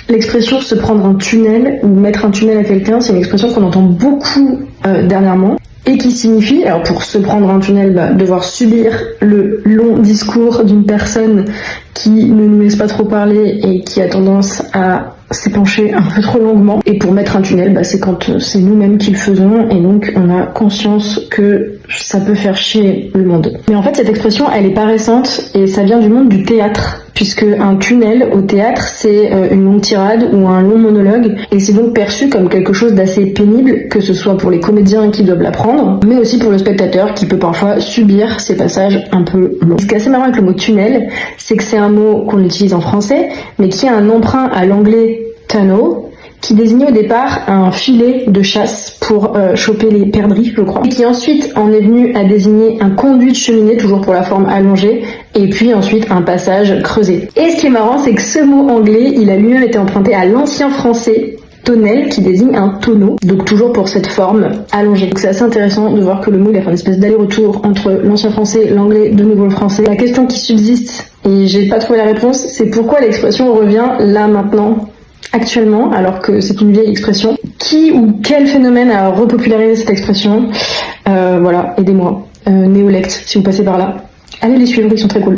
L'expression se prendre un tunnel ou mettre un tunnel à quelqu'un, c'est une expression qu'on entend beaucoup dernièrement et qui signifie, alors pour se prendre un tunnel, devoir subir le long discours d'une personne qui ne nous laisse pas trop parler et qui a tendance à s'épancher un peu trop longuement. Et pour mettre un tunnel, c'est quand c'est nous-mêmes qui le faisons et donc on a conscience que ça peut faire chier le monde. Mais en fait, cette expression, elle est pas récente et ça vient du monde du théâtre, puisque un tunnel au théâtre, c'est une longue tirade ou un long monologue et c'est donc perçu comme quelque chose d'assez pénible, que ce soit pour les comédiens qui doivent l'apprendre, mais aussi pour le spectateur qui peut parfois subir ces passages un peu longs. Ce qui est assez marrant avec le mot tunnel, c'est que c'est un mot qu'on utilise en français, mais qui a un emprunt à l'anglais tunnel, qui désignait au départ un filet de chasse pour choper les perdrix, je crois, et qui ensuite en est venu à désigner un conduit de cheminée, toujours pour la forme allongée, et puis ensuite un passage creusé. Et ce qui est marrant, c'est que ce mot anglais, il a lui-même été emprunté à l'ancien français tonnel, qui désigne un tonneau, donc toujours pour cette forme allongée. Donc c'est assez intéressant de voir que le mot, il a fait une espèce d'aller-retour entre l'ancien français, l'anglais, de nouveau le français. La question qui subsiste, et j'ai pas trouvé la réponse, c'est pourquoi l'expression revient là maintenant, actuellement, alors que c'est une vieille expression. Qui ou quel phénomène a repopularisé cette expression? Voilà, aidez-moi. Néolecte, si vous passez par là. Allez les suivre, ils sont très cool.